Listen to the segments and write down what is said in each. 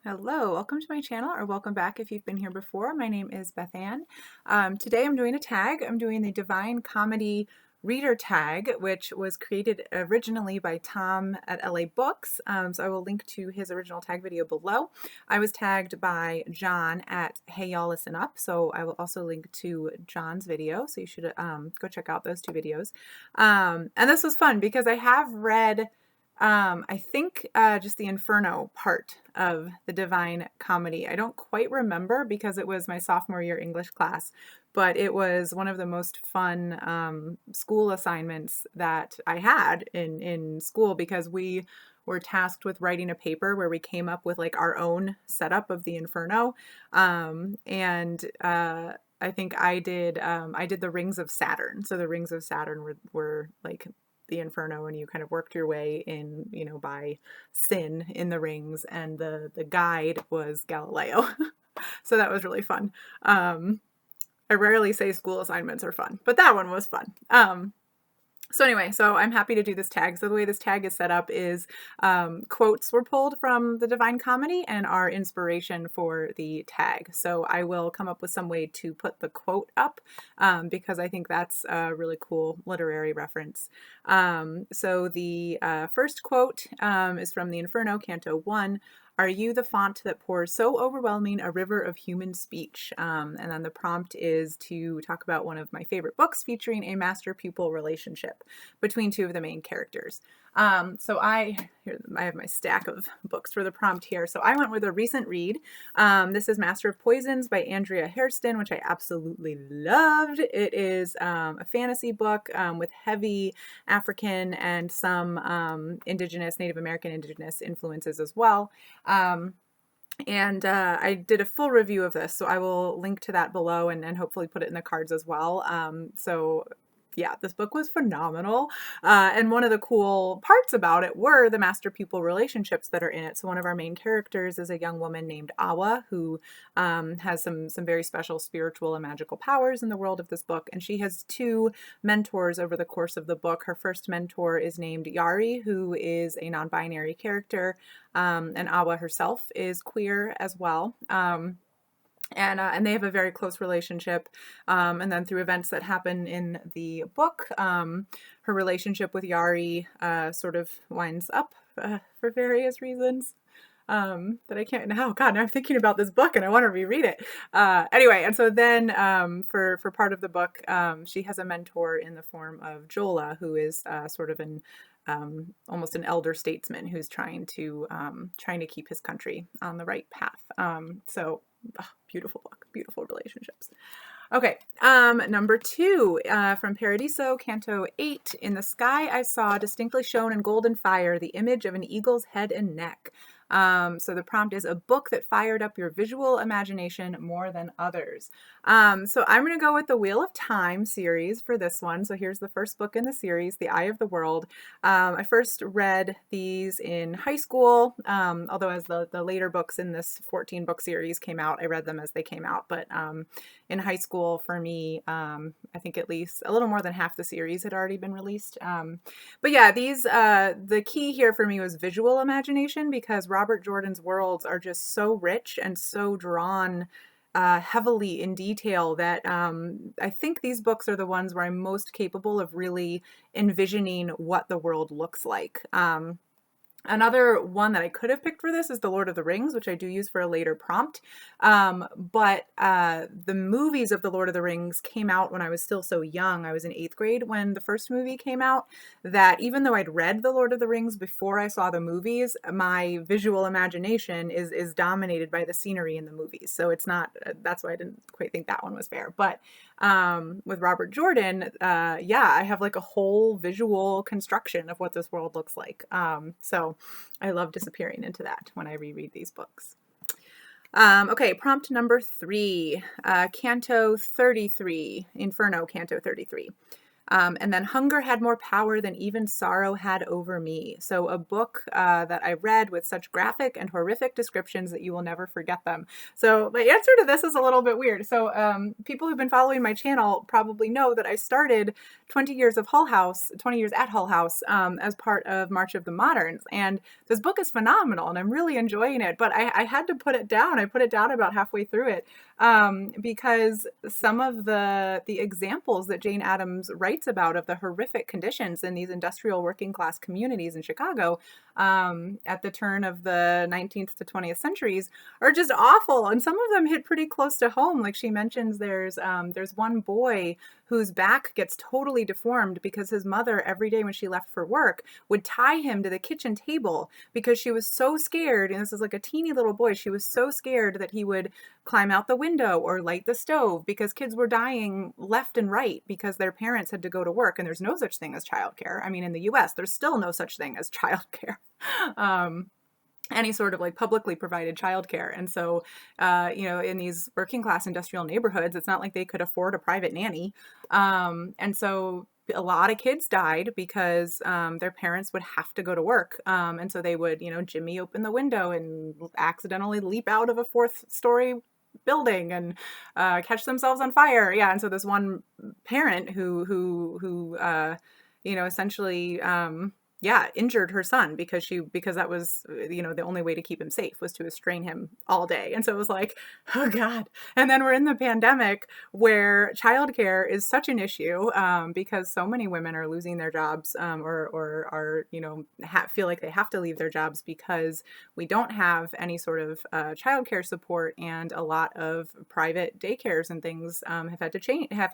Hello, welcome to my channel, or welcome back if you've been here before. My name is Beth Ann. Today I'm doing a tag. I'm doing the Divine Comedy Reader tag, which was created originally by Tom at LA Books. So I will link to his original tag video below. I was tagged by John at Hey Y'all Listen Up, so I will also link to John's video, so you should go check out those two videos. And this was fun because I have read I think just the Inferno part of the Divine Comedy. I don't quite remember because it was my sophomore year English class, but it was one of the most fun school assignments that I had in school because we were tasked with writing a paper where we came up with like our own setup of the Inferno. I think I did the Rings of Saturn. So the Rings of Saturn were like the Inferno, and you kind of worked your way in, by sin in the rings, and the guide was Galileo. So that was really fun. I rarely say school assignments are fun, but that one was fun. So anyway, so I'm happy to do this tag. So the way this tag is set up is quotes were pulled from the Divine Comedy and are inspiration for the tag. So I will come up with some way to put the quote up because I think that's a really cool literary reference. So the first quote is from the Inferno Canto I. Are you the font that pours so overwhelming a river of human speech? And then the prompt is to talk about one of my favorite books featuring a master-pupil relationship between two of the main characters. So I have my stack of books for the prompt here. So I went with a recent read. This is Master of Poisons by Andrea Hairston, which I absolutely loved. It is a fantasy book with heavy African and some Native American indigenous influences as well. I did a full review of this, so I will link to that below and hopefully put it in the cards as well. So yeah, this book was phenomenal. And one of the cool parts about it were the master-pupil relationships that are in it. So one of our main characters is a young woman named Awa, who has some very special spiritual and magical powers in the world of this book. And she has two mentors over the course of the book. Her first mentor is named Yari, who is a non-binary character. And Awa herself is queer as well. And they have a very close relationship. And then through events that happen in the book, her relationship with Yari sort of winds up for various reasons that I can't. Oh God, now I'm thinking about this book and I want to reread it. Anyway, and so then for part of the book, she has a mentor in the form of Jola, who is sort of almost an elder statesman who's trying to keep his country on the right path. Beautiful book, beautiful relationships. Okay, number 2 from Paradiso Canto VIII. In the sky I saw, distinctly shown in golden fire, the image of an eagle's head and neck. So the prompt is a book that fired up your visual imagination more than others. So I'm going to go with the Wheel of Time series for this one. So here's the first book in the series, The Eye of the World. I first read these in high school, although as the later books in this 14-book series came out, I read them as they came out. But in high school, for me, I think at least a little more than half the series had already been released. But yeah, these the key here for me was visual imagination, because Robert Jordan's worlds are just so rich and so drawn heavily in detail that I think these books are the ones where I'm most capable of really envisioning what the world looks like. Another one that I could have picked for this is The Lord of the Rings, which I do use for a later prompt. But the movies of The Lord of the Rings came out when I was still so young. I was in 8th grade when the first movie came out, that even though I'd read The Lord of the Rings before I saw the movies, my visual imagination is dominated by the scenery in the movies. So it's not, that's why I didn't quite think that one was fair. But with Robert Jordan, yeah, I have like a whole visual construction of what this world looks like. So I love disappearing into that when I reread these books. Okay, prompt number 3, Canto 33, Inferno Canto 33. And then Hunger had more power than even sorrow had over me. So a book that I read with such graphic and horrific descriptions that you will never forget them. So my answer to this is a little bit weird. So people who've been following my channel probably know that I started 20 years at Hull House as part of March of the Moderns. And this book is phenomenal and I'm really enjoying it, but I had to put it down. I put it down about halfway through it because some of the examples that Jane Addams writes about of the horrific conditions in these industrial working class communities in Chicago at the turn of the 19th to 20th centuries are just awful. And some of them hit pretty close to home. Like she mentions there's one boy whose back gets totally deformed because his mother, every day when she left for work, would tie him to the kitchen table because she was so scared. And this is like a teeny little boy. She was so scared that he would climb out the window or light the stove because kids were dying left and right because their parents had to go to work. And there's no such thing as childcare. I mean, in the US, there's still no such thing as childcare. Any sort of like publicly provided childcare. And so, in these working class industrial neighborhoods, it's not like they could afford a private nanny. And so a lot of kids died because their parents would have to go to work. And so they would, jimmy open the window and accidentally leap out of a 4th-story building and catch themselves on fire. Yeah. And so this one parent who essentially injured her son because that was, the only way to keep him safe was to restrain him all day. And so it was like, oh God. And then we're in the pandemic where childcare is such an issue because so many women are losing their jobs or are, feel like they have to leave their jobs because we don't have any sort of childcare support, and a lot of private daycares and things have had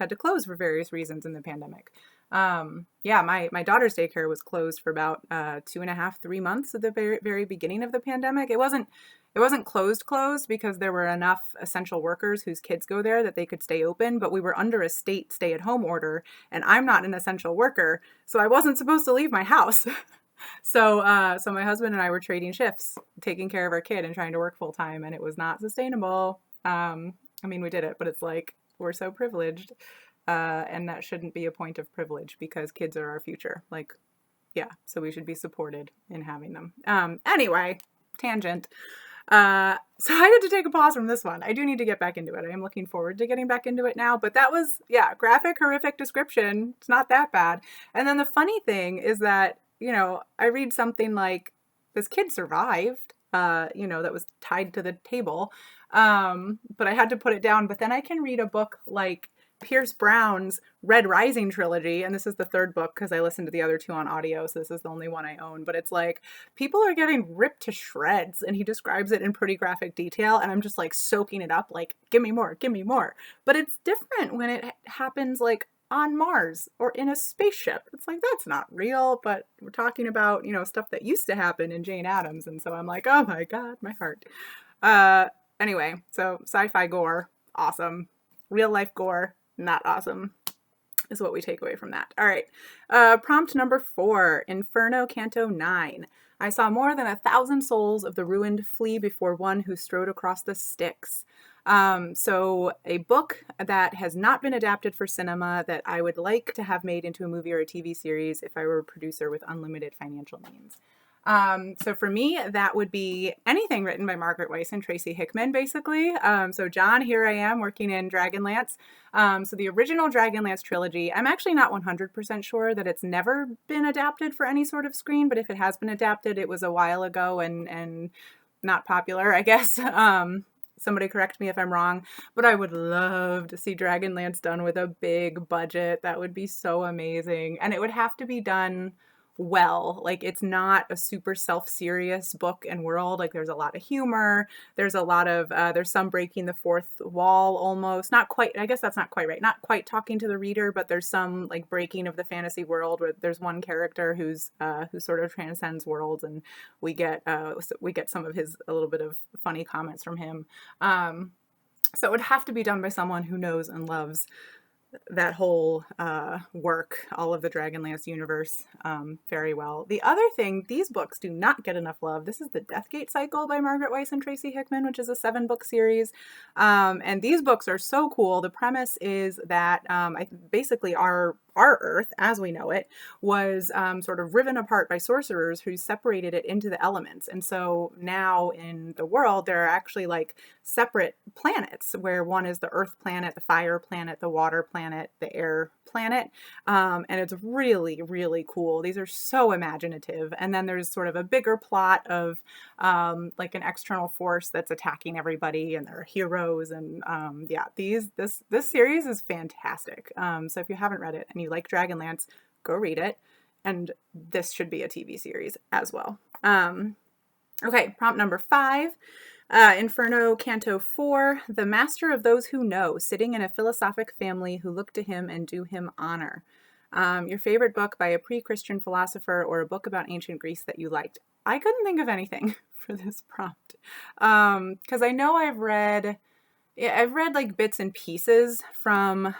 to close for various reasons in the pandemic. My daughter's daycare was closed for about 2.5, 3 months at the very, very beginning of the pandemic. It wasn't closed because there were enough essential workers whose kids go there that they could stay open, but we were under a state stay-at-home order, and I'm not an essential worker, so I wasn't supposed to leave my house. So my husband and I were trading shifts, taking care of our kid and trying to work full time, and it was not sustainable. We did it, but it's like, we're so privileged. And that shouldn't be a point of privilege because kids are our future. So we should be supported in having them. Anyway, tangent. So I had to take a pause from this one. I do need to get back into it. I am looking forward to getting back into it now. But that was, graphic, horrific description. It's not that bad. And then the funny thing is that, I read something like, this kid survived, that was tied to the table. But I had to put it down. But then I can read a book like Pierce Brown's Red Rising trilogy, and this is the 3rd book because I listened to the other 2 on audio, so this is the only one I own, but it's like people are getting ripped to shreds, and he describes it in pretty graphic detail, and I'm just like soaking it up, like, give me more. But it's different when it happens like on Mars or in a spaceship. It's like, that's not real, but we're talking about, stuff that used to happen in Jane Addams, and so I'm like, oh my God, my heart. Anyway, so sci-fi gore, awesome. Real life gore, not awesome, is what we take away from that. All right. Prompt number 4, Inferno Canto IX. I saw more than 1,000 souls of the ruined flee before one who strode across the Styx. So a book that has not been adapted for cinema that I would like to have made into a movie or a TV series if I were a producer with unlimited financial means. So for me, that would be anything written by Margaret Weiss and Tracy Hickman, basically. So John, here I am working in Dragonlance. So the original Dragonlance trilogy, I'm actually not 100% sure that it's never been adapted for any sort of screen, but if it has been adapted, it was a while ago and not popular, I guess. Somebody correct me if I'm wrong, but I would love to see Dragonlance done with a big budget. That would be so amazing. And it would have to be done well. Like, it's not a super self-serious book and world. Like, there's a lot of humor. There's a lot of, there's some breaking the fourth wall almost. Not quite, I guess that's not quite right. Not quite talking to the reader, but there's some like breaking of the fantasy world where there's one character who sort of transcends worlds, and we get some of his, a little bit of funny comments from him. So it would have to be done by someone who knows and loves that whole work, all of the Dragonlance universe, very well. The other thing, these books do not get enough love. This is the Deathgate Cycle by Margaret Weiss and Tracy Hickman, which is a 7-book series. And these books are so cool. The premise is that basically our our Earth, as we know it, was sort of riven apart by sorcerers who separated it into the elements. And so now in the world, there are actually like separate planets, where one is the Earth planet, the fire planet, the water planet, the air planet. And it's really, really cool. These are so imaginative. And then there's sort of a bigger plot of like an external force that's attacking everybody, and there are heroes. And yeah, this series is fantastic. So if you haven't read it and you like Dragonlance, go read it. And this should be a TV series as well. Okay, prompt number 5. Inferno Canto IV, the master of those who know, sitting in a philosophic family who look to him and do him honor. Your favorite book by a pre-Christian philosopher, or a book about ancient Greece that you liked. I couldn't think of anything for this prompt, because I know I've read like bits and pieces from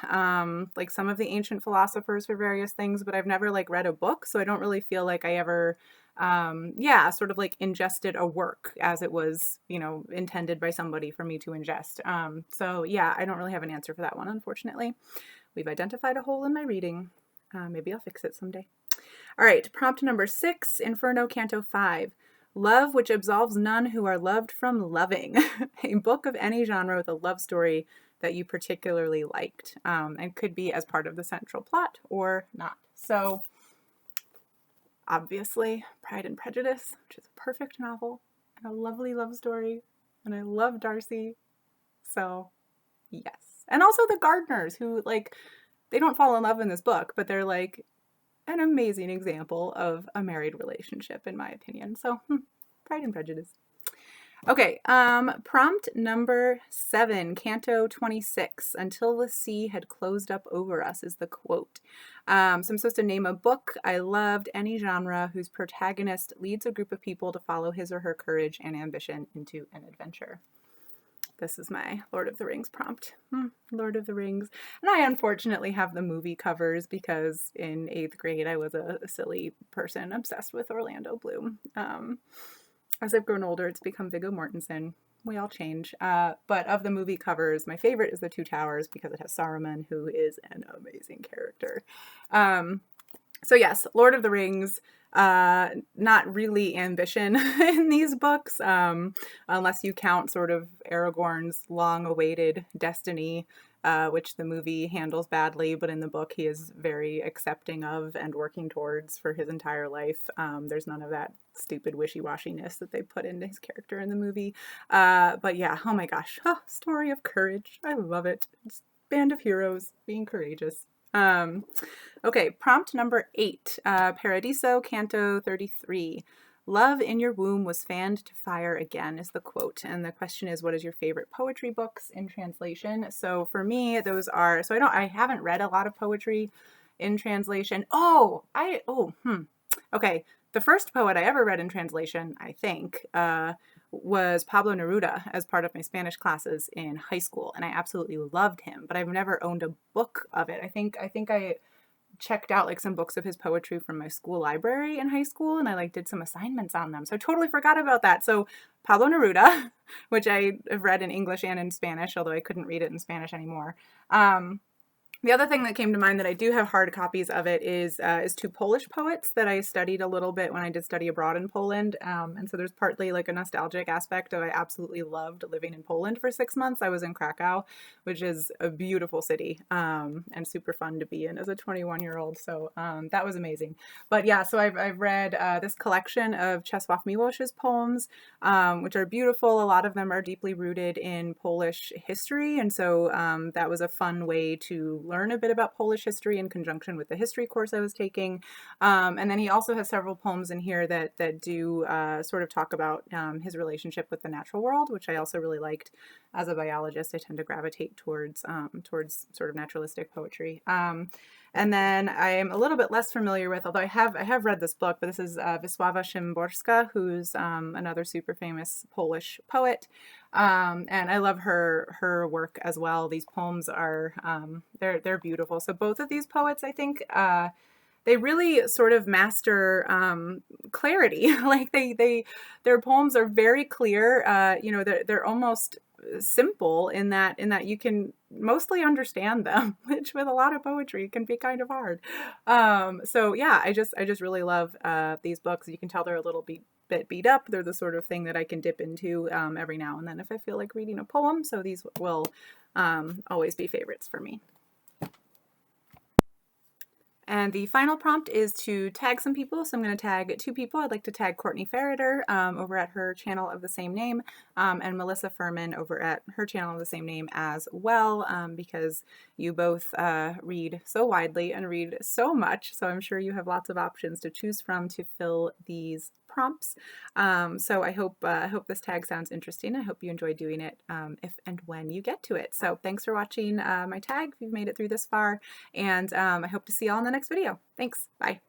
like some of the ancient philosophers for various things, but I've never like read a book, so I don't really feel like I ever sort of like ingested a work as it was, intended by somebody for me to ingest. So yeah, I don't really have an answer for that one, unfortunately. We've identified a hole in my reading. Maybe I'll fix it someday. All right, prompt number 6, Inferno Canto V. Love which absolves none who are loved from loving. A book of any genre with a love story that you particularly liked, and could be as part of the central plot or not. So obviously, Pride and Prejudice, which is a perfect novel and a lovely love story, and I love Darcy. So yes. And also the Gardeners, who like, they don't fall in love in this book, but they're like an amazing example of a married relationship, in my opinion. So Pride and Prejudice. Okay, prompt number 7, Canto XXXIII. Until the sea had closed up over us is the quote. So I'm supposed to name a book I loved, any genre, whose protagonist leads a group of people to follow his or her courage and ambition into an adventure. This is my Lord of the Rings prompt. Lord of the Rings. And I unfortunately have the movie covers because in 8th grade I was a silly person obsessed with Orlando Bloom. As I've grown older, it's become Viggo Mortensen. We all change. But of the movie covers, my favorite is The Two Towers because it has Saruman, who is an amazing character. So yes, Lord of the Rings. Not really ambition in these books, unless you count sort of Aragorn's long-awaited destiny, which the movie handles badly, but in the book he is very accepting of and working towards for his entire life. There's none of that stupid wishy-washiness that they put into his character in the movie. But yeah, oh my gosh, story of courage. I love it. It's a band of heroes being courageous. Okay, prompt number 8, Paradiso Canto XXXIII. Love in your womb was fanned to fire again is the quote. And the question is, what is your favorite poetry books in translation? So for me, those are, I haven't read a lot of poetry in translation. Okay. The first poet I ever read in translation, I think, was Pablo Neruda as part of my Spanish classes in high school. And I absolutely loved him, but I've never owned a book of it. I think I checked out like some books of his poetry from my school library in high school, and I like did some assignments on them. So I totally forgot about that. So Pablo Neruda, which I have read in English and in Spanish, although I couldn't read it in Spanish anymore. The other thing that came to mind that I do have hard copies of it is 2 Polish poets that I studied a little bit when I did study abroad in Poland. And so there's partly like a nostalgic aspect of I absolutely loved living in Poland for 6 months. I was in Krakow, which is a beautiful city and super fun to be in as a 21-year-old. So that was amazing. But yeah, so I've read this collection of Czesław Miłosz's poems, which are beautiful. A lot of them are deeply rooted in Polish history. And so that was a fun way to learn a bit about Polish history in conjunction with the history course I was taking. And then he also has several poems in here that do sort of talk about his relationship with the natural world, which I also really liked. As a biologist, I tend to gravitate towards sort of naturalistic poetry. And then I am a little bit less familiar with, although I have read this book, but this is Viswava Shimborska, who's another super famous Polish poet. And I love her work as well. These poems are they're beautiful. So both of these poets, I think, they really sort of master clarity. Like their poems are very clear. You know, they're almost simple in that you can mostly understand them, which with a lot of poetry can be kind of hard. So yeah, I just really love these books. You can tell they're a little bit beat up. They're the sort of thing that I can dip into every now and then if I feel like reading a poem. So these will always be favorites for me. And the final prompt is to tag some people. So I'm going to tag 2 people. I'd like to tag Courtney Ferreter over at her channel of the same name, and Melissa Furman over at her channel of the same name as well, because you both read so widely and read so much. So I'm sure you have lots of options to choose from to fill these prompts. So I hope this tag sounds interesting. I hope you enjoy doing it if and when you get to it. So thanks for watching my tag if you've made it through this far, and I hope to see you all in the next video. Thanks. Bye.